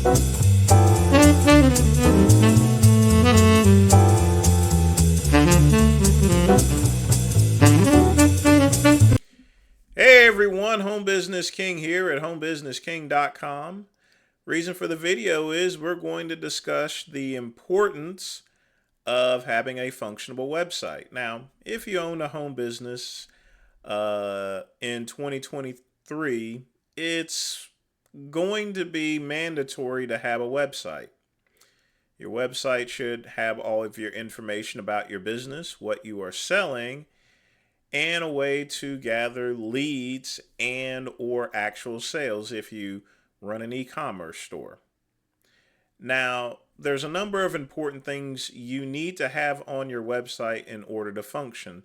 Hey everyone, Home Business King here at homebusinessking.com. Reason for the video is we're going to discuss the importance of having a functional website. Now, if you own a home business in 2023, it's going to be mandatory to have a website. Your website should have all of your information about your business, what you are selling, and a way to gather leads and or actual sales if you run an e-commerce store. Now, there's a number of important things you need to have on your website in order to function.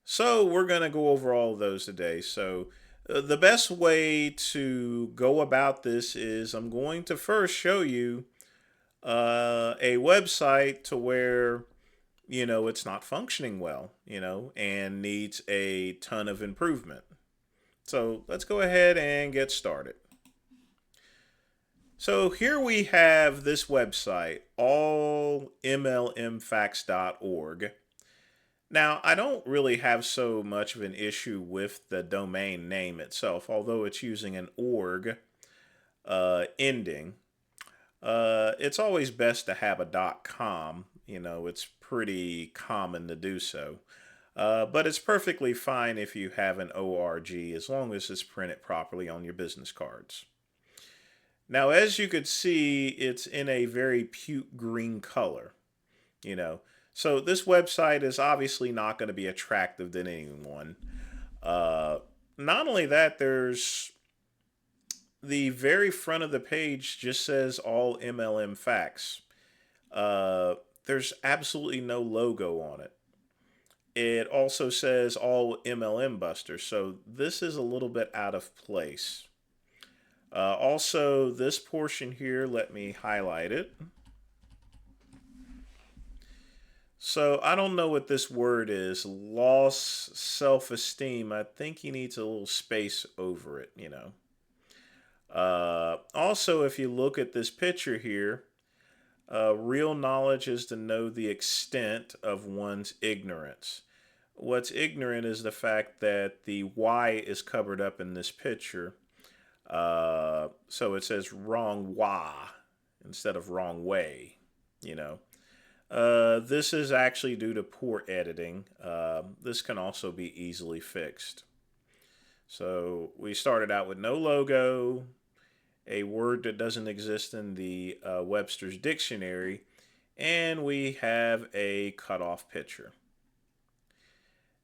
So we're going to go over all of those today. So the best way to go about this is I'm going to first show you a website to where it's not functioning well, and needs a ton of improvement. So let's go ahead and get started. So here we have this website, allmlmfacts.org. Now, I don't really have so much of an issue with the domain name itself, although it's using an org ending. It's always best to have a .com. It's pretty common to do so. But it's perfectly fine if you have an org as long as it's printed properly on your business cards. Now, as you could see, it's in a very puke green color, So this website is obviously not going to be attractive to anyone. Not only that, there's the very front of the page just says all MLM facts. There's absolutely no logo on it. It also says all MLM busters, so this is a little bit out of place. Also, this portion here, let me highlight it. So I don't know what this word is. Lost self-esteem. I think he needs a little space over it, Also, if you look at this picture here, real knowledge is to know the extent of one's ignorance. What's ignorant is the fact that the Y is covered up in this picture. So it says wrong wa instead of wrong way, This is actually due to poor editing. This can also be easily fixed. So we started out with no logo, a word that doesn't exist in the Webster's Dictionary, and we have a cutoff picture.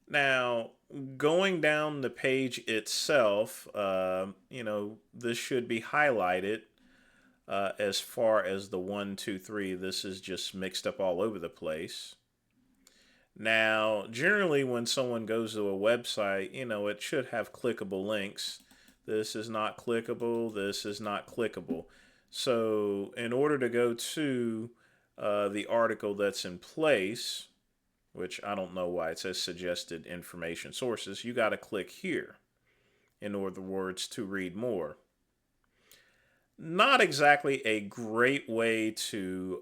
Now, going down the page itself, this should be highlighted as far as the 1, 2, 3. This is just mixed up all over the place. Now, generally when someone goes to a website, it should have clickable links. This is not clickable. This is not clickable. So in order to go to the article that's in place, which I don't know why it says suggested information sources, you got to click here in other words to read more. Not exactly a great way to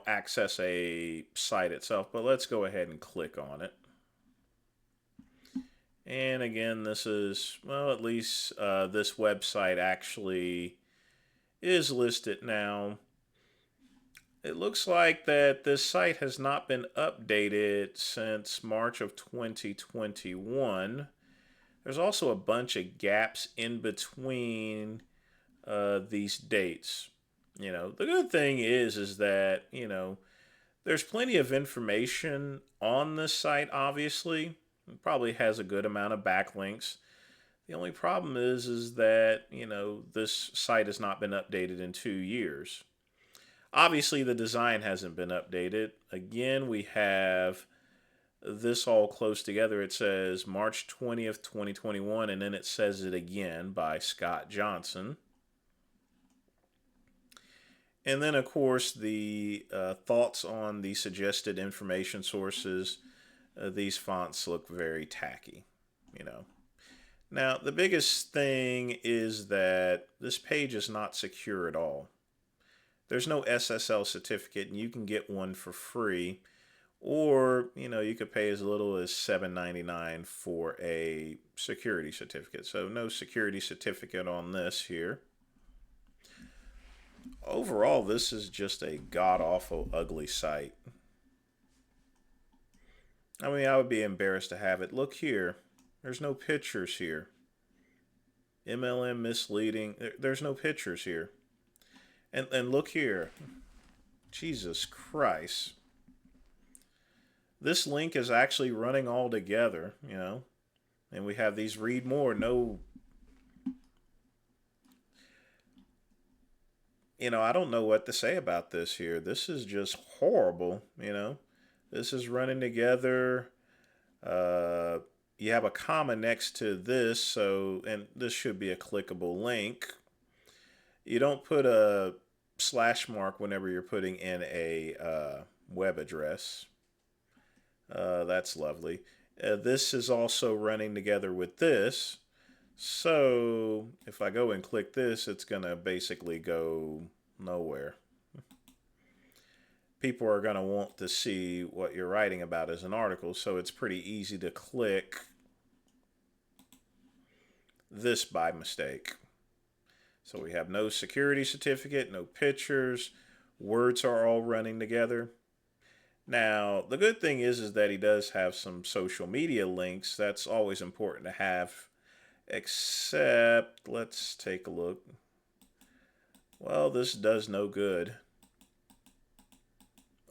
access a site itself, but let's go ahead and click on it. And again, this is, well, at least this website actually is listed now. It looks like that this site has not been updated since March of 2021. There's also a bunch of gaps in between these dates. The good thing is that, there's plenty of information on this site, obviously. It probably has a good amount of backlinks. The only problem is that, this site has not been updated in 2 years. Obviously, the design hasn't been updated. Again, we have this all close together. It says March 20th, 2021, and then it says it again by Scott Johnson. And then, of course, the thoughts on the suggested information sources. These fonts look very tacky, Now, the biggest thing is that this page is not secure at all. There's no SSL certificate, and you can get one for free, or you could pay as little as $7.99 for a security certificate. So no security certificate on this here. Overall, this is just a god awful ugly site. I mean, I would be embarrassed to have it. Look here. There's no pictures here. MLM misleading. There's no pictures here. And look here. Jesus Christ. This link is actually running all together. And we have these read more. No, I don't know what to say about this here. This is just horrible. This is running together. Uh, you have a comma next to this, and this should be a clickable link. You don't put a slash mark whenever you're putting in a web address. That's lovely. This is also running together with this. So if I go and click this, it's going to basically go nowhere. People are going to want to see what you're writing about as an article, so it's pretty easy to click this by mistake. So we have no security certificate, no pictures, words are all running together. Now, the good thing is that he does have some social media links. That's always important to have. Except, let's take a look. Well, this does no good.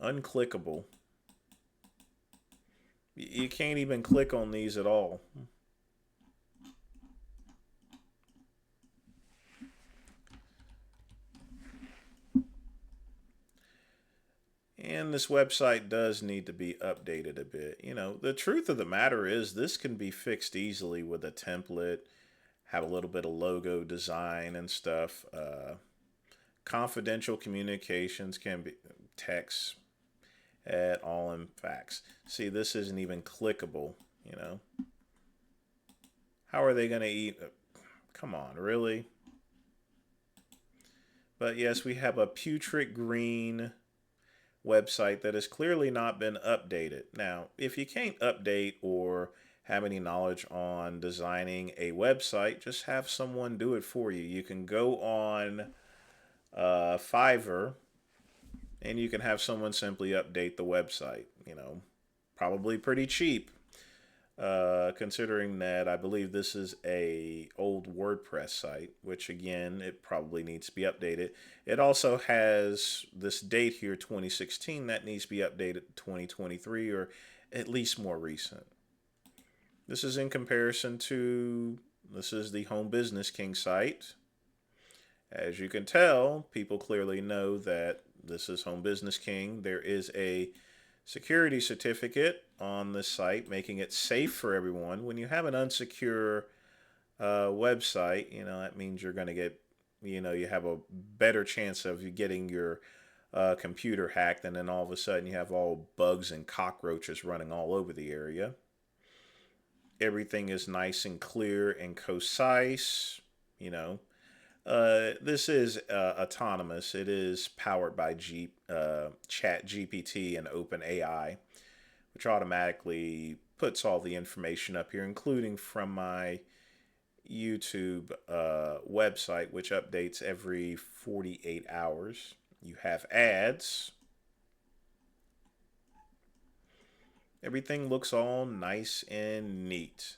Unclickable. You can't even click on these at all. And this website does need to be updated a bit. The truth of the matter is this can be fixed easily with a template, have a little bit of logo design and stuff. Confidential communications can be text at all in facts. See, this isn't even clickable. How are they going to eat? Come on, really? But yes, we have a putrid green website that has clearly not been updated. Now, if you can't update or have any knowledge on designing a website, just have someone do it for you. You can go on Fiverr and you can have someone simply update the website. Probably pretty cheap. Considering that I believe this is a old WordPress site, which again, it probably needs to be updated. It also has this date here, 2016, that needs to be updated to 2023 or at least more recent. This is in comparison to, this is the Home Business King site. As you can tell, people clearly know that this is Home Business King. There is a security certificate on this site, making it safe for everyone. When you have an unsecure website, that means you're going to get, you have a better chance of getting your computer hacked, and then all of a sudden you have all bugs and cockroaches running all over the area. Everything is nice and clear and concise. This is autonomous. It is powered by ChatGPT and OpenAI, which automatically puts all the information up here, including from my YouTube website, which updates every 48 hours. You have ads. Everything looks all nice and neat,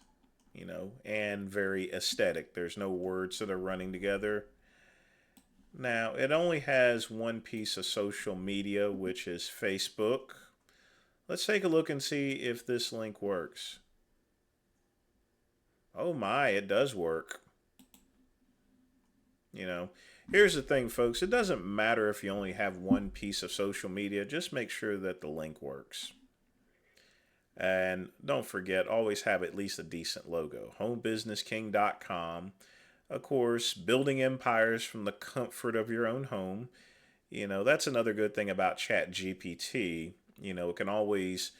and very aesthetic. There's no words that are running together. Now, it only has one piece of social media, which is Facebook. Let's take a look and see if this link works. Oh my, it does work. Here's the thing, folks. It doesn't matter if you only have one piece of social media. Just make sure that the link works. And don't forget, always have at least a decent logo. HomeBusinessKing.com. Of course, building empires from the comfort of your own home. That's another good thing about ChatGPT. It can always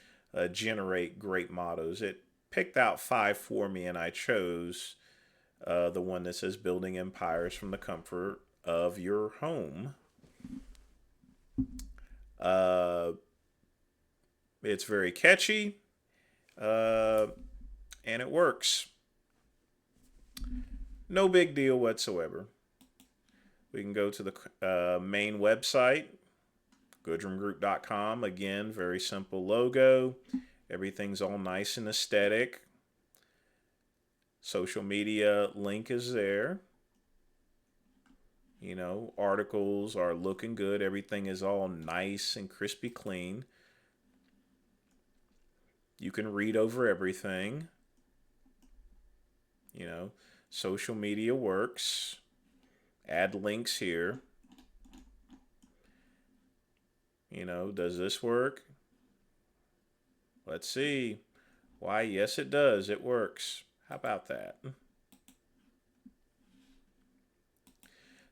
generate great mottos. It picked out 5 for me, and I chose the one that says Building Empires from the Comfort of Your Home. It's very catchy, and it works. No big deal whatsoever. We can go to the main website, goodrumgroup.com. Again, very simple logo. Everything's all nice and aesthetic. Social media link is there. You know, articles are looking good. Everything is all nice and crispy clean. You can read over everything. You know, social media works. Add links here. You know, does this work? Let's see. Why, yes, it does. It works. How about that?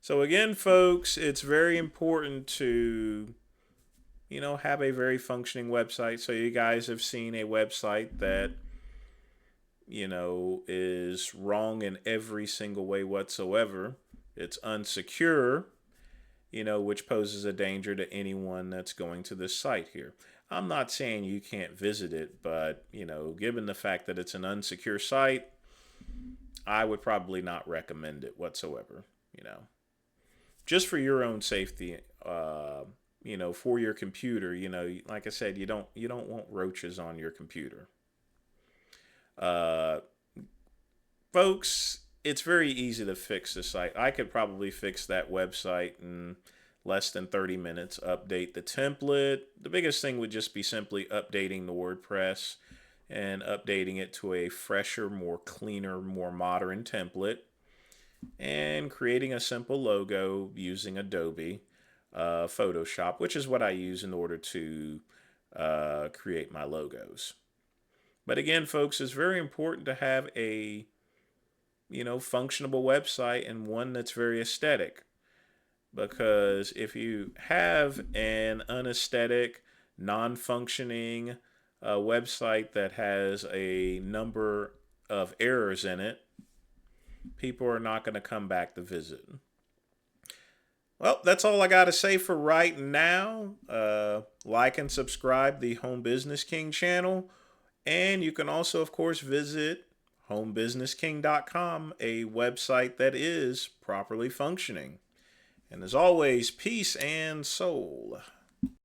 So again, folks, it's very important to, you know, have a very functioning website. So you guys have seen a website that, you know, is wrong in every single way whatsoever. It's unsecure, you know, which poses a danger to anyone that's going to this site here. I'm not saying you can't visit it, but, you know, given the fact that it's an unsecure site, I would probably not recommend it whatsoever, you know. Just for your own safety, you know, for your computer, you know, like I said, you don't want roaches on your computer. Uh, Folks, it's very easy to fix the site. I could probably fix that website in less than 30 minutes, update the template. The biggest thing would just be simply updating the WordPress and updating it to a fresher, more cleaner, more modern template, and creating a simple logo using Adobe Photoshop, which is what I use in order to create my logos. But again, folks, it's very important to have a, you know, functionable website and one that's very aesthetic. Because if you have an unaesthetic, non-functioning website that has a number of errors in it, people are not going to come back to visit. Well, that's all I got to say for right now. Like and subscribe the Home Business King channel. And you can also, of course, visit homebusinessking.com, a website that is properly functioning. And as always, peace and soul.